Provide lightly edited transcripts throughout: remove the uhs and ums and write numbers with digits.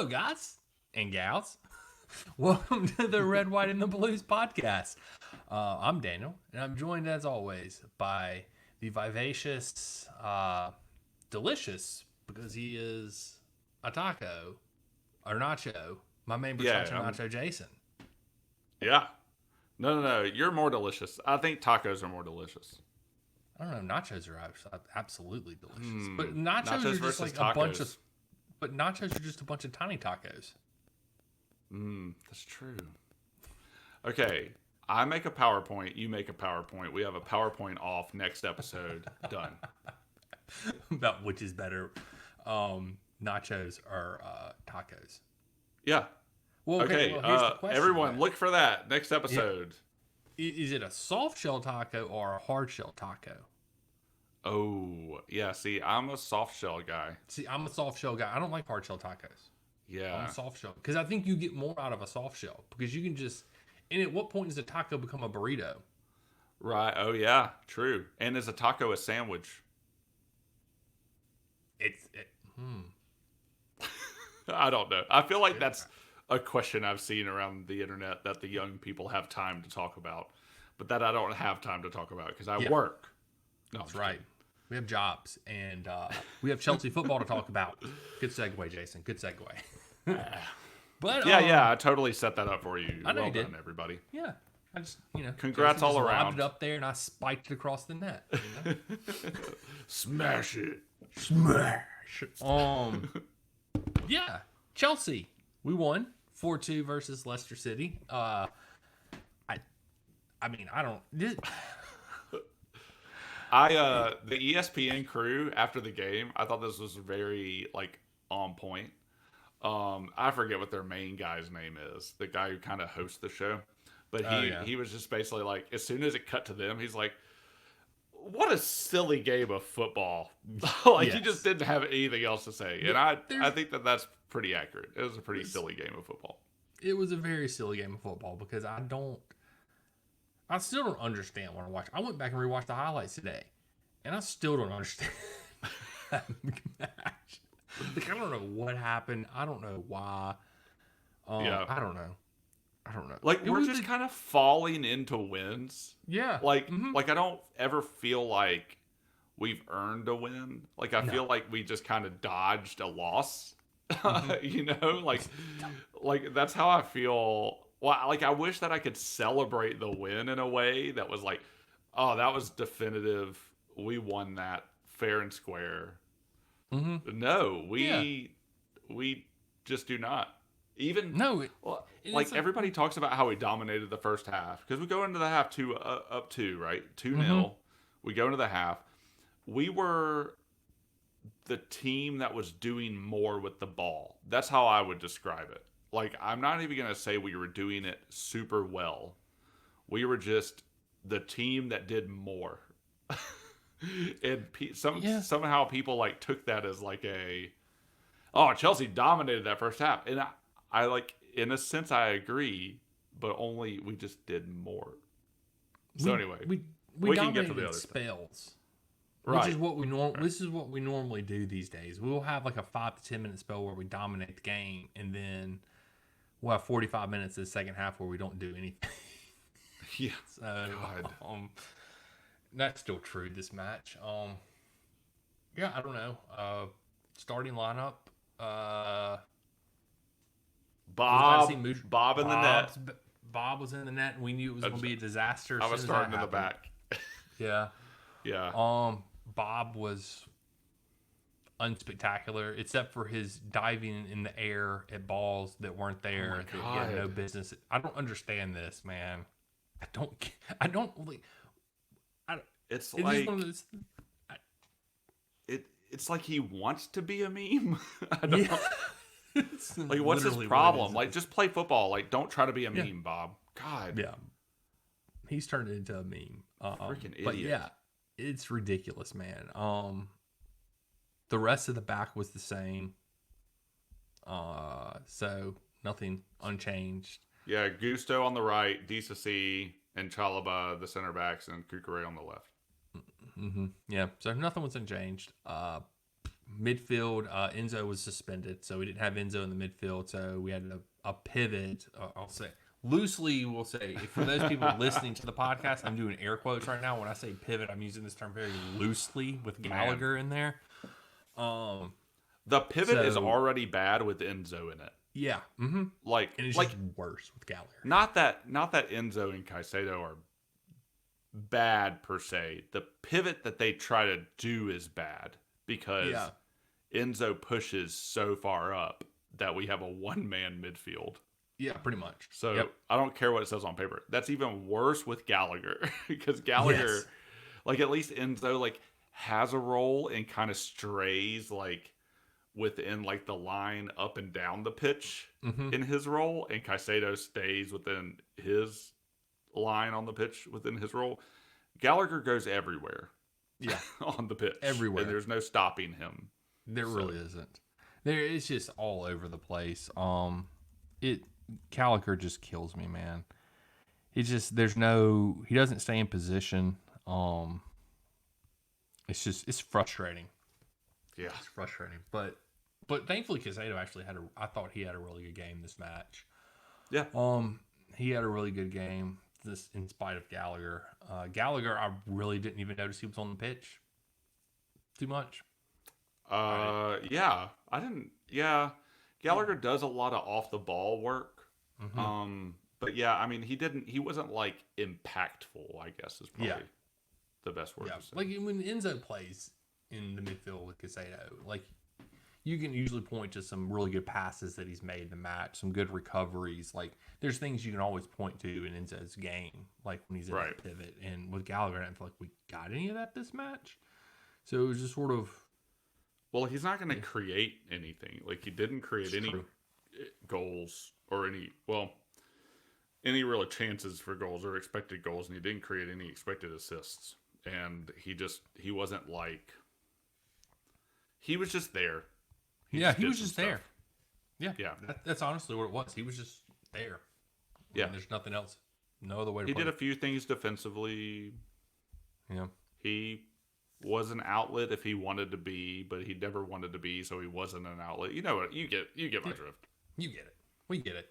Hello, guys and gals. Welcome to the Red, White, and the Blues podcast. I'm Daniel, and I'm joined, as always, by the vivacious, delicious, because he is a taco, or nacho, my main nacho Jason. Yeah. No. You're more delicious. I think tacos are more delicious. I don't know. Nachos are absolutely delicious. But nachos are just like tacos. a bunch of... But nachos are just a bunch of tiny tacos. That's true. Okay, I make a PowerPoint. You make a PowerPoint. We have a PowerPoint off next episode. Done. About which is better, nachos or tacos. Yeah. Well, okay. Well, here's the question, everyone, look for that next episode. Yeah. Is it a soft shell taco or a hard shell taco? Oh, yeah. See, I'm a soft shell guy. I'm a soft shell guy. I don't like hard shell tacos. Yeah. I'm a soft shell. Because I think you get more out of a soft shell. Because you can just... And at what point does a taco become a burrito? Right. Oh, yeah. True. And is a taco a sandwich? I don't know. I feel like that's a question I've seen around the internet that the young people have time to talk about. But that I don't have time to talk about because I work. No, that's right. We have jobs, and we have Chelsea football to talk about. Good segue, Jason. Good segue. But I totally set that up for you. I know well you did, done, everybody. Yeah, I just congrats Jason all around. Lobbed it up there, and I spiked it across the net. You know? Smash it. Yeah, Chelsea. We won 4-2 versus Leicester City. I mean, I don't. The ESPN crew after the game, I thought this was very on point. I forget what their main guy's name is, the guy who kind of hosts the show, but he was just basically like, as soon as it cut to them, he's like, "What a silly game of football!" He just didn't have anything else to say, and I think that's pretty accurate. It was a pretty silly game of football. It was a very silly game of football because I still don't understand when I watch. I went back and rewatched the highlights today, and I still don't understand that match. I don't know what happened. I don't know why. I don't know. We're just kind of falling into wins. Yeah. I don't ever feel like we've earned a win. I feel like we just kind of dodged a loss. That's how I feel. Well, I wish that I could celebrate the win in a way that was like, oh, that was definitive. We won that fair and square. Mm-hmm. No, we just do not. Everybody talks about how we dominated the first half because we go into the half up 2, right? 2-0. Mm-hmm. We go into the half. We were the team that was doing more with the ball. That's how I would describe it. I'm not even going to say we were doing it super well. We were just the team that did more. And somehow people took that as Chelsea dominated that first half. And I in a sense, I agree, but only we just did more. So anyway, we can get to the other spells. Right. Which is what This is what we normally do these days. We'll have a 5 to 10 minute spell where we dominate the game, and then we'll have 45 minutes in the second half where we don't do anything. Yeah. So, God. That's still true this match. I don't know. Starting lineup. Bob in the net. Bob was in the net, and we knew it was going to be a disaster. I was starting in the back. Yeah. Yeah. Bob was unspectacular, except for his diving in the air at balls that weren't there. That he had no business. I don't understand this, man. It's like he wants to be a meme. I don't know. What's his problem? Just play football. Don't try to be a meme, Bob. God. Yeah. He's turned it into a meme. Freaking idiot. But yeah, it's ridiculous, man. The rest of the back was the same. So nothing unchanged. Yeah, Gusto on the right, DCC and Chalaba the center backs, and Kukure on the left. Mm-hmm. Yeah, so nothing was unchanged. midfield, Enzo was suspended, so we didn't have Enzo in the midfield. So we had a pivot. I'll say loosely, we'll say, for those people listening to the podcast, I'm doing air quotes right now. When I say pivot, I'm using this term very loosely with Gallagher in there. The pivot is already bad with Enzo in it. Yeah. And it's just worse with Gallagher. Not that Enzo and Caicedo are bad per se. The pivot that they try to do is bad because Enzo pushes so far up that we have a one-man midfield. Yeah, pretty much. So I don't care what it says on paper. That's even worse with Gallagher because Gallagher, at least Enzo, has a role and kind of strays within the line up and down the pitch in his role, and Caicedo stays within his line on the pitch within his role. Gallagher goes everywhere. Yeah, on the pitch, everywhere, and there's no stopping him. There really isn't. It's just all over the place. Gallagher just kills me, man. He doesn't stay in position. It's frustrating. Yeah, it's frustrating. But thankfully, Caicedo actually I thought he had a really good game this match. Yeah. He had a really good game. This in spite of Gallagher. Gallagher, I really didn't even notice he was on the pitch too much. Yeah, I didn't. Yeah, Gallagher does a lot of off the ball work. But yeah, I mean, he wasn't impactful, I guess is probably the best word to say. When Enzo plays in the midfield with Caicedo, you can usually point to some really good passes that he's made in the match, some good recoveries. There's things you can always point to in Enzo's game, when he's in that pivot. And with Gallagher, I didn't feel like we got any of that this match. So it was just sort of... Well, he's not going to create anything. He didn't create any goals or any real chances for goals or expected goals, and he didn't create any expected assists. And he wasn't he was just there. He was just there. Yeah. That's honestly what it was. He was just there. Yeah. There's nothing else. No other way to He put did it. a few things defensively. Yeah. He was an outlet if he wanted to be, but he never wanted to be, so he wasn't an outlet. You know what? You get my drift. You get it. We get it.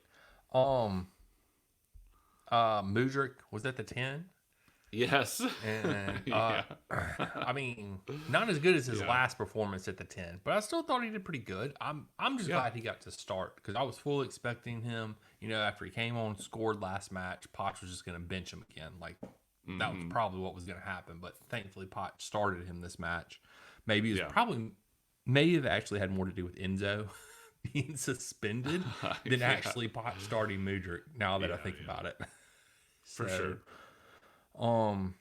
Mudryk was at the 10. Yes. And I mean, not as good as his last performance at the 10, but I still thought he did pretty good. I'm just glad he got to start because I was fully expecting him, after he came on, scored last match, Poch was just going to bench him again. That was probably what was going to happen, but thankfully Poch started him this match. Maybe it actually had more to do with Enzo being suspended than actually Poch starting Mudryk, now that I think about it. For sure. And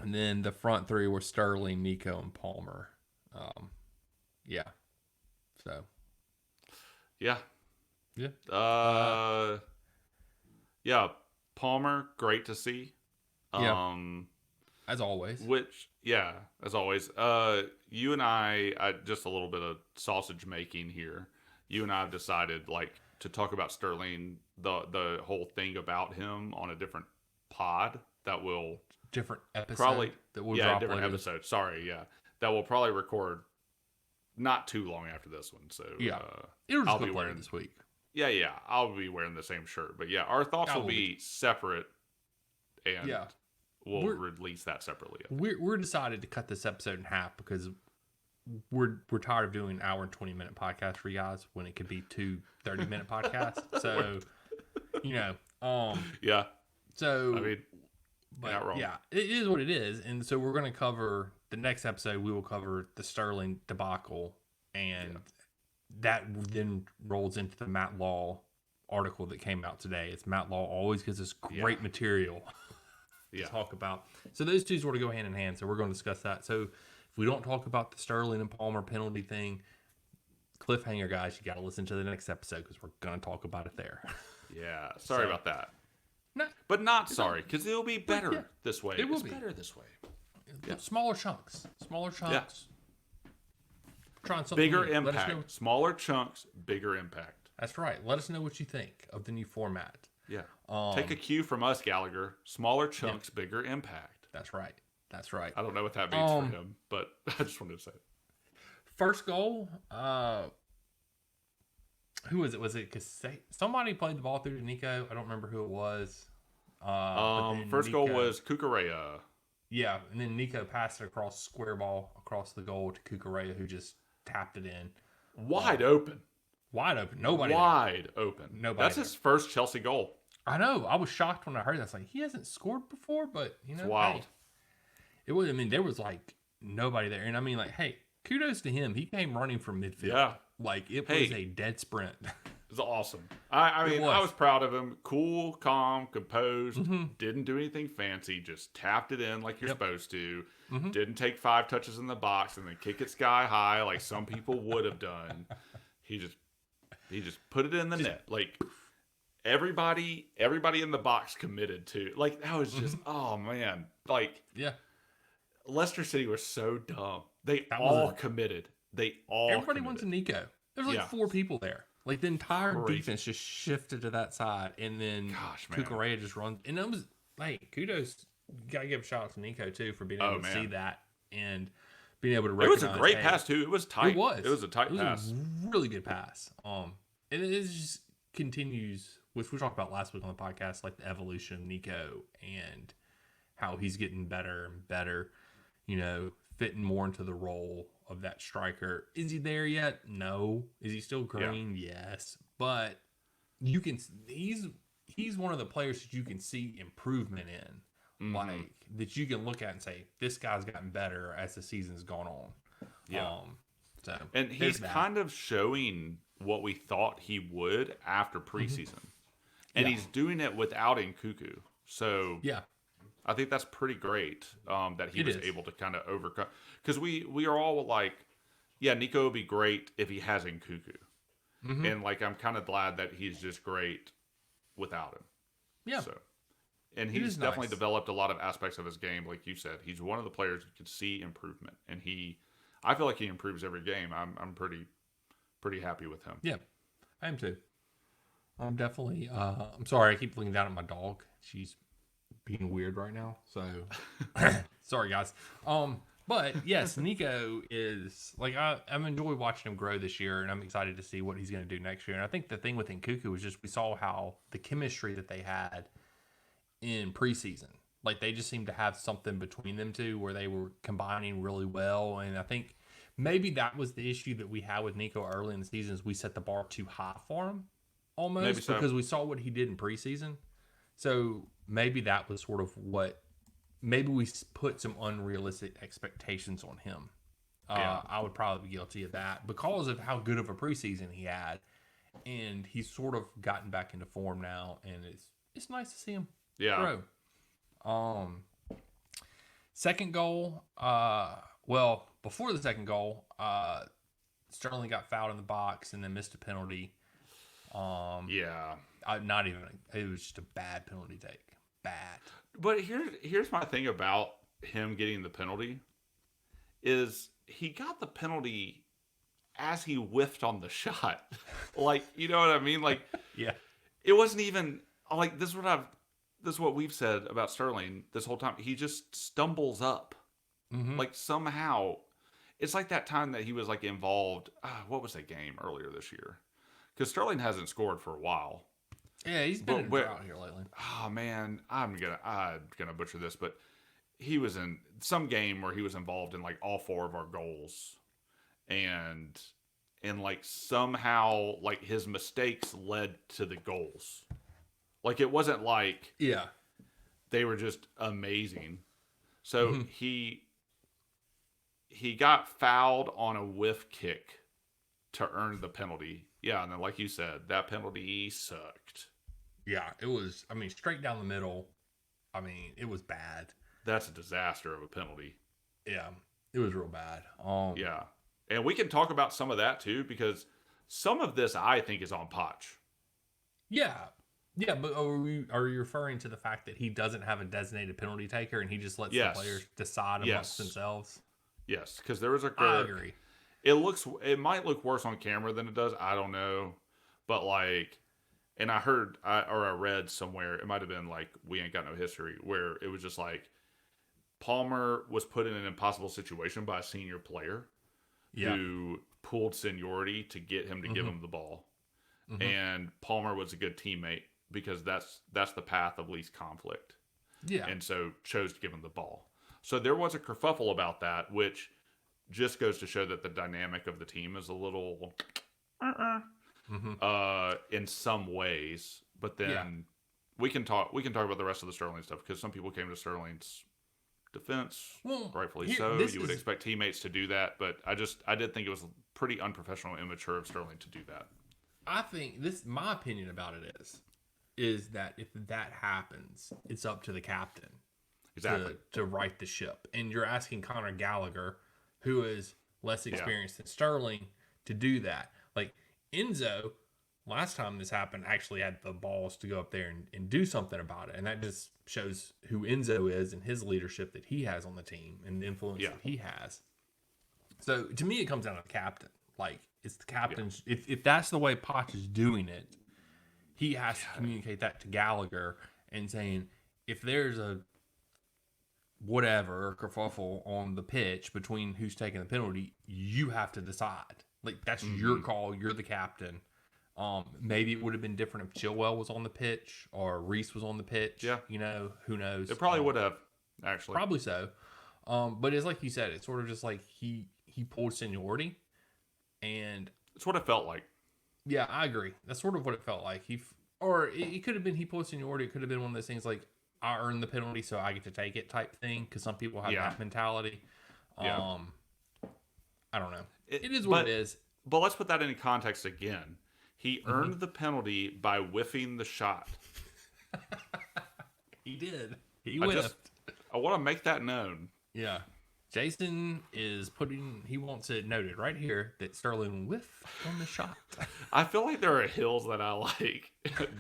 then the front three were Sterling, Nico, and Palmer. So. Yeah. Yeah. Yeah. Palmer, great to see. As always. As always. You and I just a little bit of sausage making here. You and I have decided to talk about Sterling, the whole thing about him on a different pod that will different episode probably that will drop different later. episode. Sorry, that will probably record not too long after this one. So it'll just go later this week. Yeah, I'll be wearing the same shirt, but our thoughts will be separate, and we'll release that separately. We're decided to cut this episode in half because we're tired of doing an hour and 20-minute podcast for you guys when it could be 2 30-minute podcasts. So So I mean, not wrong. It is what it is, and so we're going to cover the next episode. We will cover the Sterling debacle, and that then rolls into the Matt Law article that came out today. It's Matt Law always gives us great material to talk about. So those two sort of go hand in hand. So we're going to discuss that. So if we don't talk about the Sterling and Palmer penalty thing, cliffhanger, guys, you got to listen to the next episode because we're going to talk about it there. Yeah, sorry about that. But not sorry, because it'll be better this way. It will be better this way. Smaller chunks. Yeah. Trying something bigger new. impact. Smaller chunks, bigger impact. That's right. Let us know what you think of the new format. Yeah. Take a cue from us, Gallagher. Smaller chunks, bigger impact. That's right. I don't know what that means for him, but I just wanted to say it. First goal, who was it? Was it somebody played the ball through to Nico? I don't remember who it was. But then First goal Nico, was Cucurella. yeah, and then Nico passed it across square ball across the goal to Cucurella, who just tapped it in. Wide open. Wide open. Nobody Wide open. Nobody That's there. his first Chelsea goal. I know. I was shocked when I heard that. It's like, he hasn't scored before, but, It's wild. hey, it was, I mean, there was like nobody there. And I mean, like, hey, kudos to him. He came running from midfield. Yeah. Like, it was a dead sprint. It's awesome. I mean, I was proud of him. Cool, calm, composed. Didn't do anything fancy. Just tapped it in like you're supposed to. Didn't take 5 touches in the box and then kick it sky high like some people would have done. He just put it in the net. Like, everybody in the box committed to. Like, that was just, oh man. Like, Yeah. Leicester City was so dumb. They all committed. Everybody went to Nico. There's like 4 people there. Like, the entire Crazy. defense just shifted to that side, and then Cucurella just runs. And it was, like, kudos. You got to give a shout out to Nico, too, for being able to see that and being able to recognize. It was a great pass, too. It was tight. It was. It was a tight pass. A really good pass. And it just continues, which we talked about last week on the podcast, like the evolution of Nico and how he's getting better and better, fitting more into the role of that striker. Is he there yet? No. Is he still growing? Yeah. Yes. But you can. He's one of the players that you can see improvement in, like that you can look at and say, this guy's gotten better as the season's gone on. Yeah. And he's kind of showing what we thought he would after preseason, and he's doing it without Nkuku. So yeah. I think that's pretty great that he was able to kind of overcome. Because we are all like, yeah, Nico would be great if he has Nkuku. And, like, I'm kind of glad that he's just great without him. Yeah. So, and he's definitely developed a lot of aspects of his game. Like you said, he's one of the players who can see improvement. And I feel like he improves every game. I'm pretty happy with him. Yeah, I am too. I'm definitely, I'm sorry, I keep looking down at my dog. She's being weird right now, so sorry guys. But yes, Nico is like, I'm enjoying watching him grow this year, and I'm excited to see what he's going to do next year. And I think the thing with Nkuku was just we saw how the chemistry that they had in preseason, like they just seemed to have something between them two where they were combining really well. And I think maybe that was the issue that we had with Nico early in the season, is we set the bar too high for him almost, because we saw what he did in preseason. So maybe that was sort of what, maybe we put some unrealistic expectations on him. I would probably be guilty of that because of how good of a preseason he had. And he's sort of gotten back into form now, and it's nice to see him grow. Second goal, before the second goal, Sterling got fouled in the box and then missed a penalty. It was just a bad penalty take. Bad. But here's my thing about him getting the penalty is he got the penalty as he whiffed on the shot. Like, you know what I mean? Like, yeah, it wasn't even like, this is what we've said about Sterling this whole time. He just stumbles up. Like, somehow it's like that time that he was like involved. What was that game earlier this year? Because Sterling hasn't scored for a while. Yeah, he's been in a drought here lately. Oh man, I'm gonna butcher this, but he was in some game where he was involved in like all 4 of our goals, and like somehow like his mistakes led to the goals. Like, it wasn't like they were just amazing. So he got fouled on a whiff kick to earn the penalty. Yeah, and then like you said, that penalty sucked. Yeah, it was, I mean, straight down the middle. I mean, it was bad. That's a disaster of a penalty. Yeah, it was real bad. Yeah. And we can talk about some of that too, because some of this I think is on Poch. Yeah. Yeah, but are you referring to the fact that he doesn't have a designated penalty taker and he just lets the players decide amongst themselves? Yes, because there was a... I agree. It might look worse on camera than it does. I don't know. But like, and I heard, I read somewhere, it might have been like We Ain't Got No History, where it was just like Palmer was put in an impossible situation by a senior player who pulled seniority to get him to give him the ball. And Palmer was a good teammate because that's the path of least conflict. Yeah. And so chose to give him the ball. So there was a kerfuffle about that, which just goes to show that the dynamic of the team is a little in some ways. But then we can talk about the rest of the Sterling stuff, because some people came to Sterling's defense, rightfully so. You would expect teammates to do that, but I did think it was pretty unprofessional and immature of Sterling to do that. I think my opinion about it is that if that happens, it's up to the captain to right the ship. And you're asking Conor Gallagher, who is less experienced than Sterling, to do that. Like Enzo, last time this happened, actually had the balls to go up there and do something about it. And that just shows who Enzo is and his leadership that he has on the team and the influence that he has. So to me, it comes down to the captain. Like, it's the captain's. If that's the way Poch is doing it, he has to communicate that to Gallagher and saying, if there's a whatever kerfuffle on the pitch between who's taking the penalty, you have to decide. Like, that's your call. You're the captain. Maybe it would have been different if Chilwell was on the pitch or Reese was on the pitch. Yeah. You know, who knows? It probably would have, actually. Probably so. But it's like you said, it's sort of just like he pulled seniority. And it's what it felt like. Yeah, I agree. That's sort of what it felt like. It could have been he pulled seniority. It could have been one of those things like, I earned the penalty, so I get to take it type thing. Because some people have that mentality. I don't know. It is what it is. But let's put that into context again. He earned the penalty by whiffing the shot. He did. He whiffed. I want to make that known. Yeah. Jason he wants it noted right here that Sterling whiffed on the shot. I feel like there are hills that I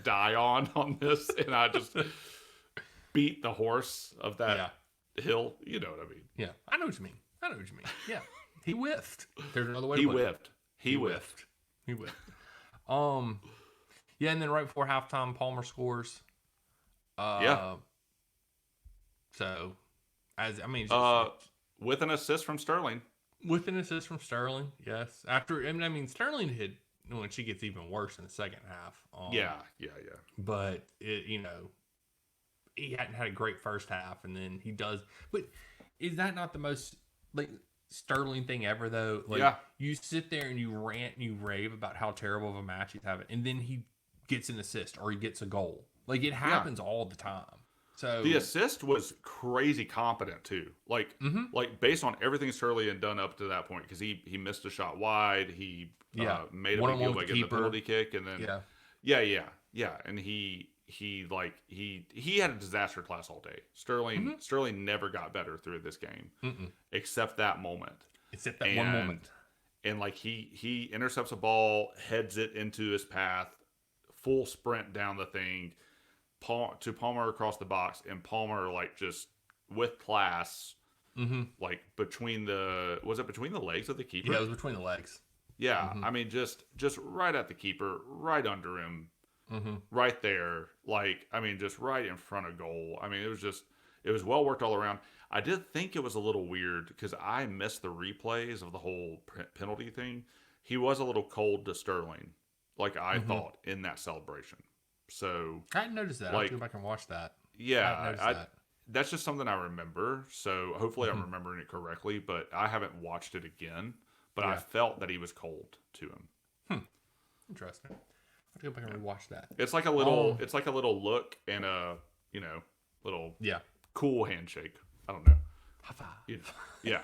die on this, and I just beat the horse of that hill. You know what I mean? Yeah. I know what you mean. Yeah. He whiffed. There's another way to put it. He whiffed. Yeah, and then right before halftime, Palmer scores. So, with an assist from Sterling. Yes. Sterling hit when she gets even worse in the second half. Yeah. But he hadn't had a great first half, and then he does. But is that not the most Sterling thing ever, though? You sit there and you rant and you rave about how terrible of a match he's having, and then he gets an assist or he gets a goal. Like, it happens all the time. So the assist was crazy competent too. Like based on everything Sterling had done up to that point, because he missed a shot wide, he made a big deal by getting the penalty kick, and then and he had a disaster class all day. Sterling never got better through this game, except that moment. One moment. And he intercepts a ball, heads it into his path, full sprint down the thing, to Palmer across the box, and Palmer just with class, between the legs of the keeper? Yeah, it was between the legs. Yeah, I mean just right at the keeper, right under him. Right there, just right in front of goal. I mean, it was well worked all around. I did think it was a little weird because I missed the replays of the whole penalty thing. He was a little cold to Sterling, I thought, in that celebration. So I didn't notice that. I'll have to go back and watch that. Yeah, that's just something I remember. So hopefully I'm remembering it correctly, but I haven't watched it again. But I felt that he was cold to him. Interesting. I'll go back and rewatch that. It's like a little. It's like a little look and a little cool handshake. I don't know. High five. Yeah.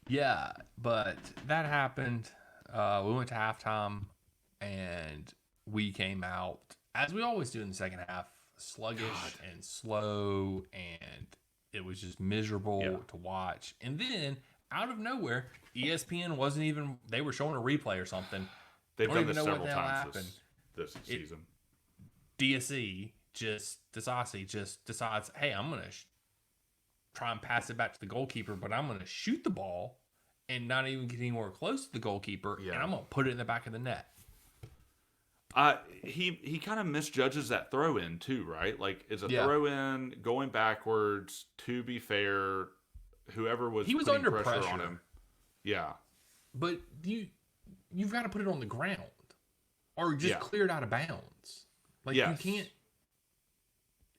Yeah, but that happened. We went to halftime, and we came out, as we always do in the second half, sluggish and slow, and it was just miserable to watch. And then, out of nowhere, ESPN wasn't even, they were showing a replay or something. They've done this several times this season. DSE Disasi just decides, hey, I'm going to try and pass it back to the goalkeeper, but I'm going to shoot the ball and not even get anywhere close to the goalkeeper, and I'm going to put it in the back of the net. He kind of misjudges that throw in too, right? Like, it's a Yeah. throw in going backwards. To be fair, whoever was He was putting under pressure pressure. on him, yeah, But you've got to put it on the ground or just clear it out of bounds. Like, you can't.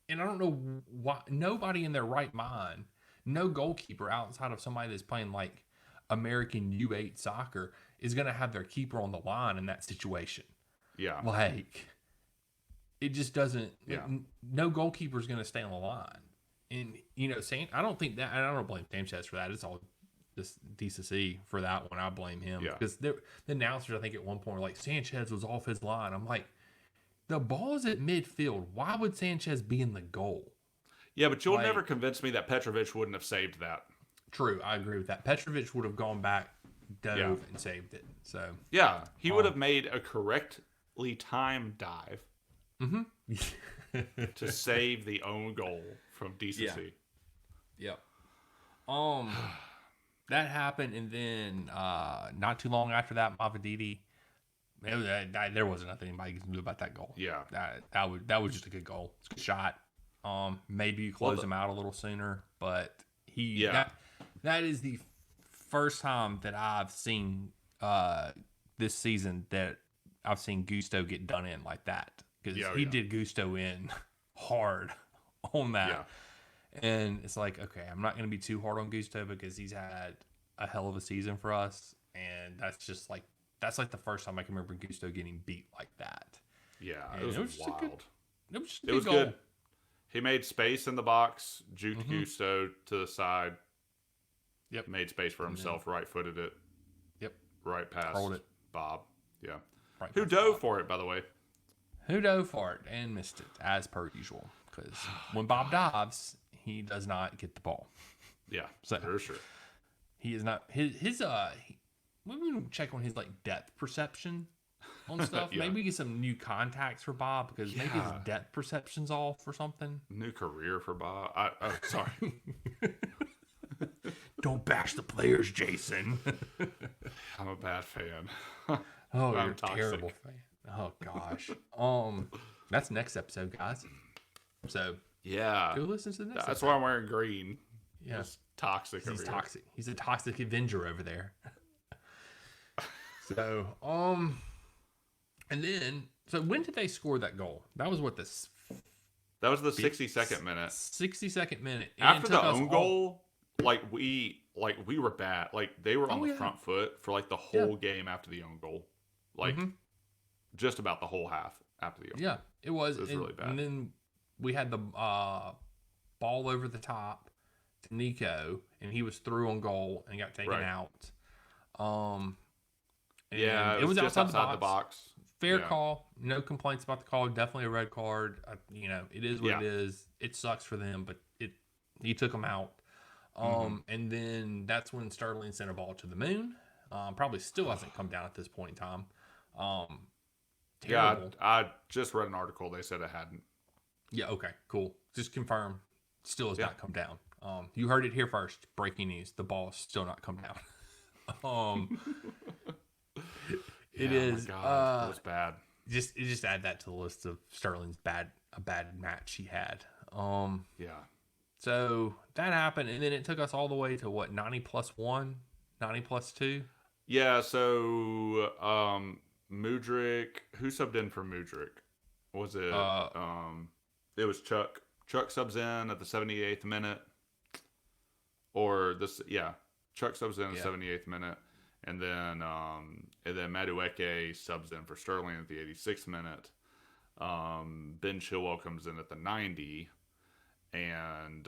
And I don't know why nobody in their right mind, no goalkeeper outside of somebody that's playing like American U8 soccer is going to have their keeper on the line in that situation. Yeah. Like, it just doesn't. Yeah. No goalkeeper is going to stay on the line. And, I don't think that, and I don't blame Sanchez for that. It's all this DCC for that one. I blame him. Yeah. Because the announcers, I think, at one point were like, Sanchez was off his line. I'm like, the ball's at midfield. Why would Sanchez be in the goal? Yeah, but you'll never convince me that Petrovic wouldn't have saved that. True, I agree with that. Petrovic would have gone back, dove, and saved it. So yeah, he would have made a correctly timed dive to save the own goal from DCC. Yep. That happened, and then not too long after that, Mavadidi. There wasn't nothing anybody could do about that goal. Yeah, that was just a good goal. It's a good shot. Maybe you close him out a little sooner, but that is the first time that I've seen this season that I've seen Gusto get done in like that, because he did Gusto in hard on that. Yeah. And it's like, okay, I'm not going to be too hard on Gusto because he's had a hell of a season for us, and that's like the first time I can remember Gusto getting beat like that. Yeah, it was wild. It was good. He made space in the box, juked Gusto to the side. Yep. Made space for himself, right-footed it. Yep. Right past Bob. Yeah. Right. Who dove for it, by the way? Who dove for it and missed it, as per usual. Because when Bob dives, he does not get the ball. Yeah, for sure. He is not we can check on his depth perception on stuff. Maybe get some new contacts for Bob, because maybe his depth perception's off or something. New career for Bob. Sorry. Don't bash the players, Jason. I'm a bad fan. Oh, you're a terrible fan. Oh gosh. That's next episode, guys. So go listen to the next episode. That's why I'm wearing green. Yeah. He's toxic. He's toxic. He's a toxic Avenger over there. So, and then, when did they score that goal? That was what that was the 62nd minute. 62nd minute. After the own goal, we were bad. They were on the front foot for the whole game after the own goal. Just about the whole half after the own goal. Yeah, it was. It was really bad. And then we had the ball over the top to Nico, and he was through on goal and got taken out. It was outside the box. Fair call. No complaints about the call. Definitely a red card. It is what it is. It sucks for them, but he took them out. And then that's when Sterling sent a ball to the moon. Probably still hasn't come down at this point in time. Terrible. Yeah, I just read an article. They said it hadn't. Yeah, okay, cool. Just confirm. Still has not come down. You heard it here first. Breaking news. The ball has still not come down. It is. Oh my God, that was bad. Just add that to the list of Sterling's a bad match he had. So that happened, and then it took us all the way to what, 90 plus 1, 90 plus 2? Yeah. So Mudryk, who subbed in for Mudryk? Was it? It was Chuck. Chuck subs in at the 78th minute, or this? Yeah, Chuck subs in at the 78th minute. And then Madueke subs in for Sterling at the 86th minute. Ben Chilwell comes in at the 90, and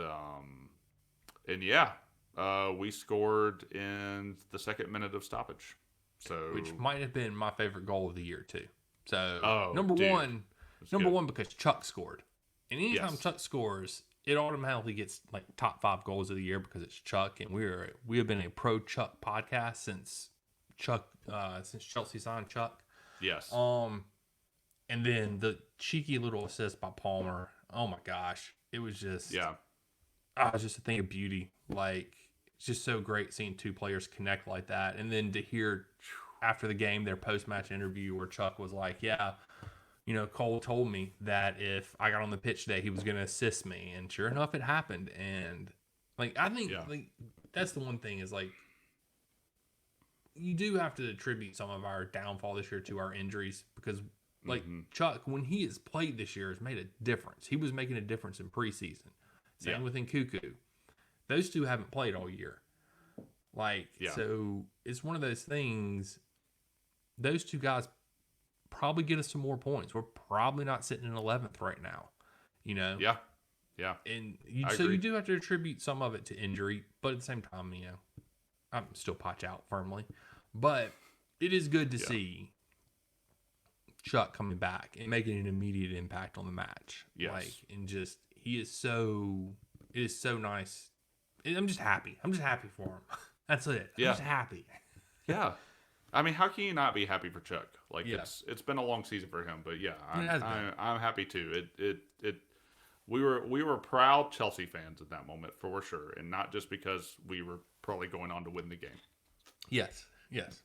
we scored in the second minute of stoppage. So, which might have been my favorite goal of the year too. So number one because Chuck scored, and anytime Chuck scores, it automatically gets top 5 goals of the year because it's Chuck, and we have been a pro Chuck podcast since Chelsea signed Chuck. Yes. And then the cheeky little assist by Palmer. Oh my gosh, it was just it's just a thing of beauty. It's just so great seeing two players connect like that, and then to hear after the game their post match interview where Chuck was like, "Yeah, Cole told me that if I got on the pitch today, he was going to assist me, and sure enough, it happened. And I think that's the one thing is you do have to attribute some of our downfall this year to our injuries because Chuck, when he has played this year, has made a difference. He was making a difference in preseason. Same with Nkuku. Those two haven't played all year. So it's one of those things. Those two guys probably get us some more points. We're probably not sitting in 11th right now, Yeah. And you do have to attribute some of it to injury, but at the same time, I'm still Potch out firmly. But it is good to see Chuck coming back and making an immediate impact on the match. Yes. It is so nice. I'm just happy. I'm just happy for him. That's it. I'm just happy. Yeah. I mean, how can you not be happy for Chuck? It's been a long season for him, but I'm happy too. We were proud Chelsea fans at that moment for sure, and not just because we were probably going on to win the game. Yes,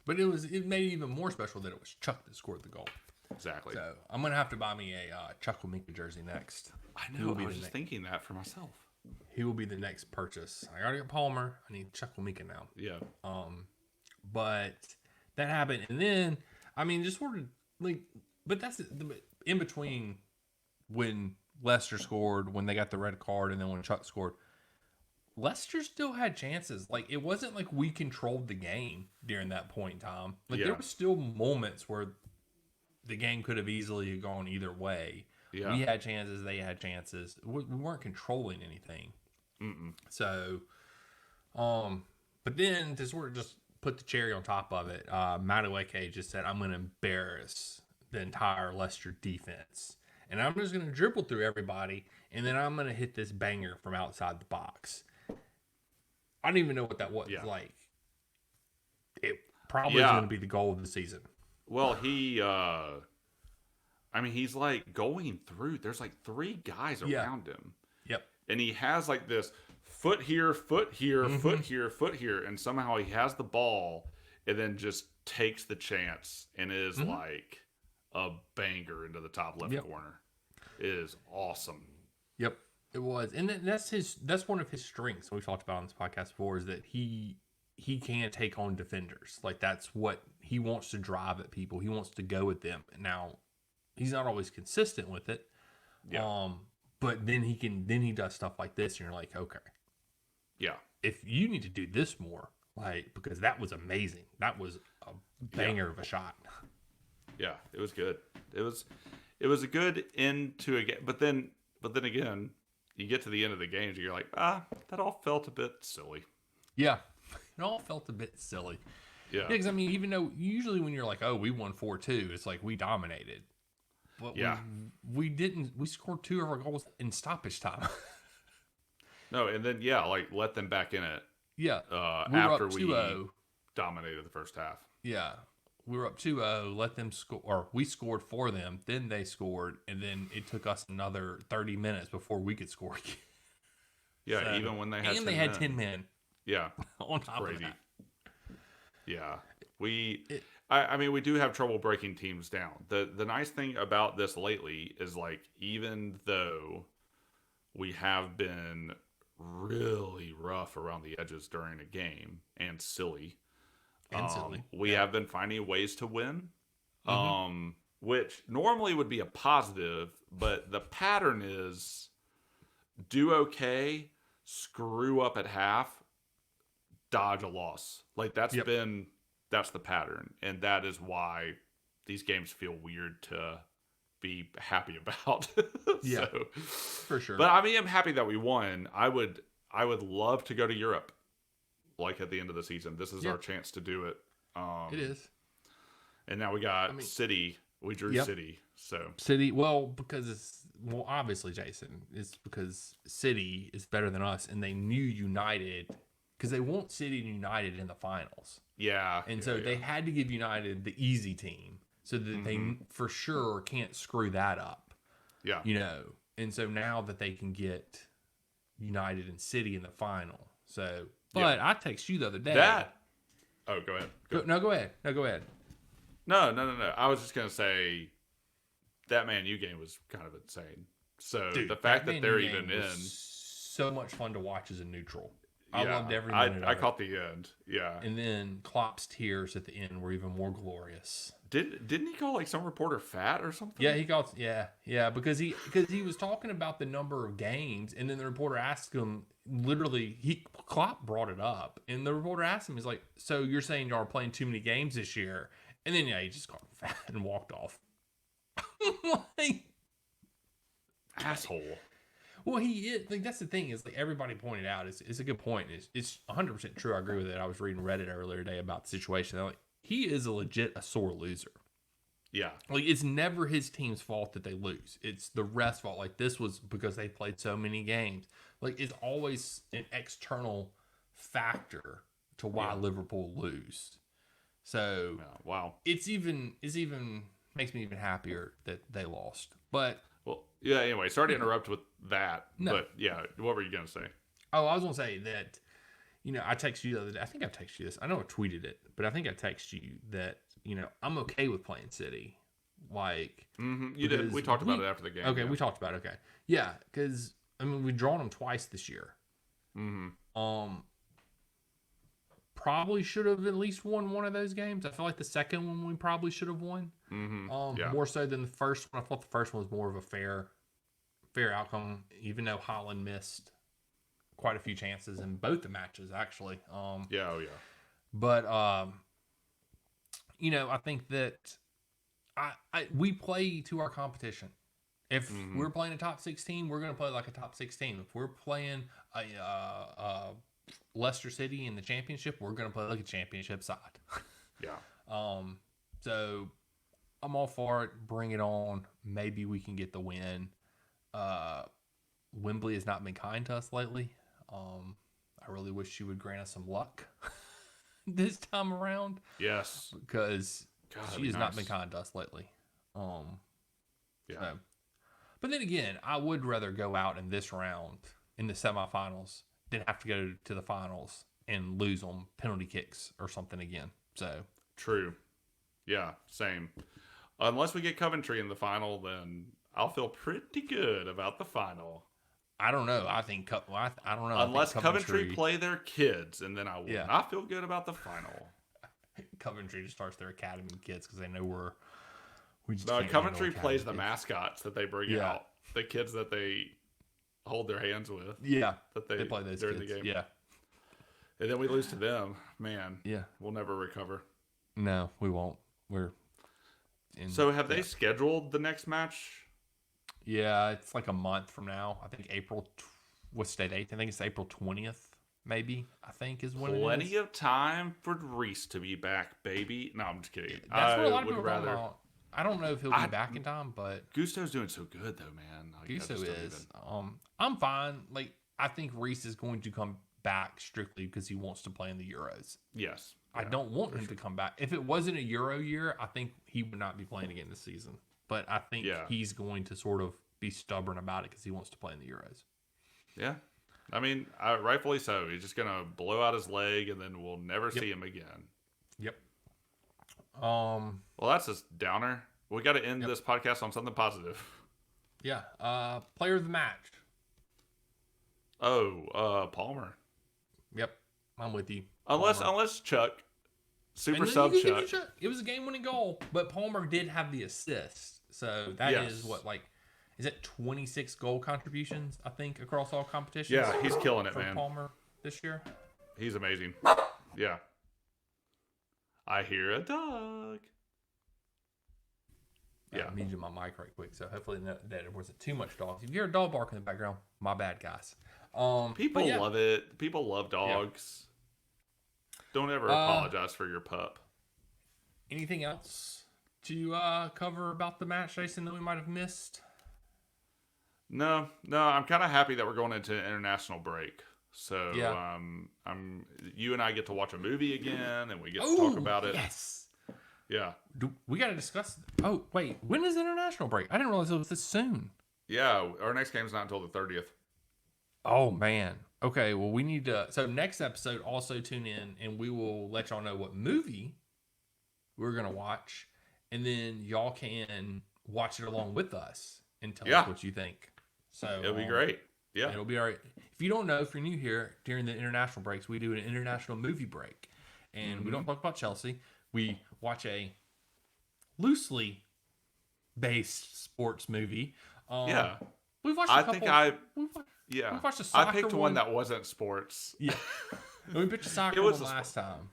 but it made it even more special that it was Chuck that scored the goal. Exactly. So I'm gonna have to buy me a Chuck Wembley jersey next. I know. I was just thinking that for myself. He will be the next purchase. I already got Palmer. I need Chuck Wembley now. Yeah. But that happened, and then just sort of but that's in between when Leicester scored, when they got the red card, and then when Chuck scored. Leicester still had chances. It wasn't like we controlled the game during that point in time. There were still moments where the game could have easily gone either way. Yeah. We had chances, they had chances. We weren't controlling anything. So, but then to sort of just put the cherry on top of it, Madueke just said, I'm going to embarrass the entire Leicester defense. And I'm just going to dribble through everybody, and then I'm going to hit this banger from outside the box. I don't even know what that was like. It probably is going to be the goal of the season. Well, he's going through. There's 3 guys around him. Yep. And he has this foot here, foot here, foot here, foot here. And somehow he has the ball and then just takes the chance and is like a banger into the top left corner. It is awesome. Yep. It was, and that's one of his strengths. We've talked about on this podcast before is that he can take on defenders. That's what he wants to drive at people. He wants to go at them. Now, he's not always consistent with it. Yeah. But then he does stuff like this, and you're like, okay, yeah. If you need to do this more, because that was amazing. That was a banger of a shot. Yeah, it was good. It was a good end to a game, but then again. You get to the end of the games, and you're like, that all felt a bit silly. Yeah, it all felt a bit silly. Yeah. Because, even though usually when you're like, oh, we won 4-2, it's like we dominated. But we didn't. We scored 2 of our goals in stoppage time. No, and then, let them back in it. Yeah. After we dominated the first half. Yeah. We were up 2-0, let them score, or we scored for them, then they scored, and then it took us another 30 minutes before we could score again. Yeah, so, even when they had 10 men. Had 10 men. Yeah. On top of that. Yeah. We do have trouble breaking teams down. The nice thing about this lately is, even though we have been really rough around the edges during a game, and silly, we have been finding ways to win, which normally would be a positive, but the pattern is do okay, screw up at half, dodge a loss. That's the pattern, and that is why these games feel weird to be happy about. Yeah, for sure. But I'm happy that we won. I would love to go to Europe. At the end of the season, this is our chance to do it. It is. And now we got City. We drew City. So City, obviously, Jason, it's because City is better than us, and they knew United because they want City and United in the finals. Yeah. And so they had to give United the easy team so that they for sure can't screw that up. Yeah. And so now that they can get United and City in the final. So, but I texted you the other day. Oh, go ahead. Go ahead. No, go ahead. No. I was just going to say that Man U game was kind of insane. So Dude, the fact that they're game even in, was so much fun to watch as a neutral. I yeah, loved every minute of I it. caught the end. Yeah. And then Klopp's tears at the end were even more glorious. Didn't he call like some reporter fat or something? Yeah, he got because he was talking about the number of games, and then the reporter asked him Klopp brought it up, and the reporter asked him, he's like, "So you're saying y'all are playing too many games this year?" And then he just called him fat and walked off. Like, asshole. well, he is like that's the thing is like everybody pointed out it's a good point. It's 100% true. I agree with it. I was reading Reddit earlier today about the situation. They're like, he is a sore loser. Yeah. Like, it's never his team's fault that they lose. It's the rest fault. Like, this was because they played so many games. Like, it's always an external factor to why Liverpool lose. So, wow. It's even makes me even happier that they lost. But well, yeah. Anyway, sorry to interrupt with that. No. But yeah, what were you gonna say? Oh, I was gonna say that. I texted you the other day. I think I texted you this. I know I tweeted it, but I think I texted you that. I'm okay with playing City. Like, you did. We talked about it after the game. Okay, we talked about it. Okay, yeah, because we've drawn them twice this year. Probably should have at least won one of those games. I feel like the second one we probably should have won. More so than the first one. I thought the first one was more of a fair outcome, even though Holland missed quite a few chances in both the matches, actually. But I think that we play to our competition. If we're playing a top 16, we're going to play like a top 16. If we're playing a Leicester City in the championship, we're going to play like a championship side. So I'm all for it. Bring it on. Maybe we can get the win. Wembley has not been kind to us lately. I really wish she would grant us some luck this time around. Yes. Because she has not been kind to us lately. So. But then again, I would rather go out in this round in the semifinals than have to go to the finals and lose on penalty kicks or something again. So true. Yeah, same. Unless we get Coventry in the final, then I'll feel pretty good about the final. I don't know. I think I don't know. Unless Coventry play their kids, and then I will not feel good about the final. Coventry just starts their academy kids because they know we just Coventry plays the mascots that they bring out, the kids that they hold their hands with. Yeah, that they play those during kids. the game. Yeah, and then we lose to them. Man, yeah, we'll never recover. No, we won't. So have they scheduled the next match? Yeah, it's like a month from now. I think what's the date? I think it's April 20th, maybe. I think is when Plenty of time for Reese to be back, baby. No, I'm just kidding. That's what a lot of people about. I don't know if he'll be back in time, but Gusto's doing so good though, man. Gusto is. I'm fine. Like, I think Reese is going to come back strictly because he wants to play in the Euros. Yes. I don't want him to come back. If it wasn't a Euro year, I think he would not be playing again this season. But I think he's going to sort of be stubborn about it because he wants to play in the Euros. Yeah. I mean, rightfully so. He's just going to blow out his leg, and then we'll never see him again. Yep. Well, that's a downer. We got to end this podcast on something positive. Yeah. Player of the match. Palmer. Yep. I'm with you. Unless Chuck. Super sub Chuck. It was a game-winning goal, but Palmer did have the assist. So that is what, like, is it 26 goal contributions, I think, across all competitions? Yeah, he's killing it, man. Palmer this year. He's amazing. Yeah. I hear a dog. Yeah. I'm muting my mic right quick, so hopefully that there wasn't too much dogs. If you hear a dog bark in the background, my bad, guys. People love it. People love dogs. Don't ever apologize for your pup. Anything else to cover about the match, Jason, that we might have missed? No. I'm kind of happy that we're going into an international break. So you and I get to watch a movie again, and we get to talk about it. Yes. Yeah. We got to discuss. Oh, wait. When is international break? I didn't realize it was this soon. Yeah. Our next game's not until the 30th. Oh, man. Okay. Well, we need to. So, next episode, also tune in, and we will let y'all know what movie we're going to watch. And then y'all can watch it along with us and tell Yeah. us what you think. So It'll be great. Yeah. it'll be all right. If you don't know, if you're new here, during the international breaks, we do an international movie break. And we don't talk about Chelsea. We watch a loosely based sports movie. Yeah. We've watched I a couple. think I We've I watched a soccer picked one that wasn't sports. Yeah. We picked a soccer It was one a last time.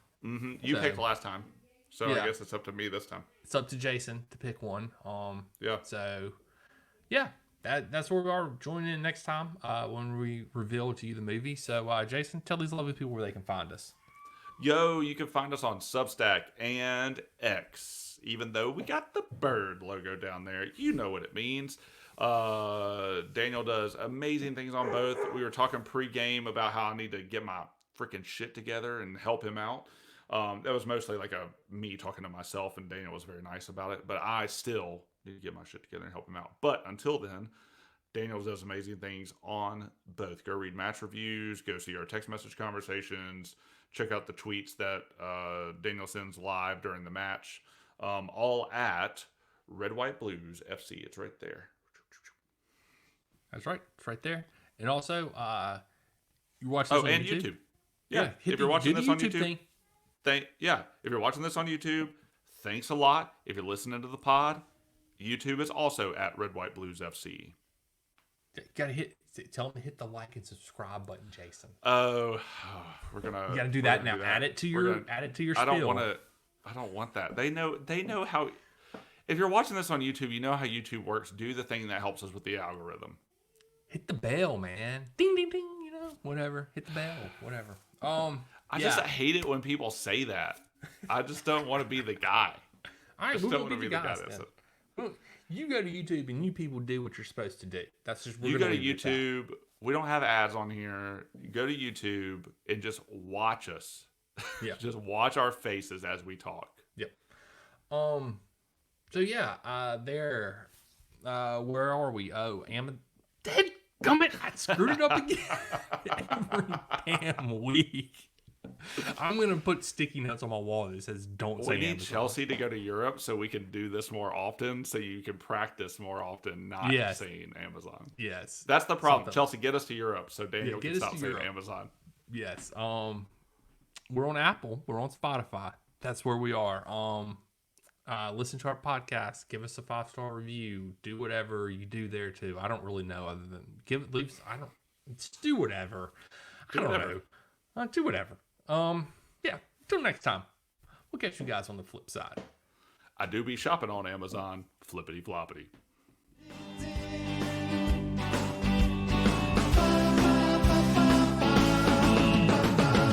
You So- picked last time. So Yeah. I guess it's up to me this time. It's up to Jason to pick one. Yeah. So, yeah, that's where we are. Join in next time when we reveal to you the movie. So, Jason, tell these lovely people where they can find us. Yo, you can find us on Substack and X. Even though we got the bird logo down there, you know what it means. Daniel does amazing things on both. We were talking pre-game about how I need to get my freaking shit together and help him out. That was mostly like me talking to myself, and Daniel was very nice about it. But I still need to get my shit together and help him out. But until then, Daniel does amazing things on both. Go read match reviews. Go see our text message conversations. Check out the tweets that Daniel sends live during the match. All at Red White Blues FC. It's right there. That's right. It's right there. And also, you watch this on and YouTube. YouTube. Yeah, if you're watching this on YouTube, if you're watching this on YouTube, thanks a lot. If you're listening to the pod, YouTube is also at Red White Blues FC. You gotta tell them to hit the like and subscribe button, Jason. Oh, we're gonna. You gotta do that now. Add it to your spiel. I don't want that. They know how. If you're watching this on YouTube, you know how YouTube works. Do the thing that helps us with the algorithm. Hit the bell, man. Ding ding ding. You know, whatever. Hit the bell, whatever. I just hate it when people say that. I just don't want to be the guy. All right, Just we'll don't go want to be be the the guy guys that then. said. Well, you go to YouTube and you people do what you're supposed to do. That's just You go to YouTube. We don't have ads on here. You go to YouTube and just watch us. Yeah. Just watch our faces as we talk. Yep. So yeah, there. Where are we? Oh, Dead gummit! I screwed it up again. Every damn week. I'm gonna put sticky notes on my wall that says "Don't say We need Amazon." Chelsea to go to Europe so we can do this more often, so you can practice more often, not Yes. saying Amazon. Yes. That's the problem. Something. Chelsea, get us to Europe so Daniel get can us stop to saying Europe. Amazon. Yes. We're on Apple. We're on Spotify. That's where we are. Listen to our podcast. Give us a 5-star review. Do whatever you do there too. I don't really know other than leave. I don't. Just do whatever. I don't know. Do whatever. Yeah. Till next time. We'll catch you guys on the flip side. I do be shopping on Amazon. Flippity floppity.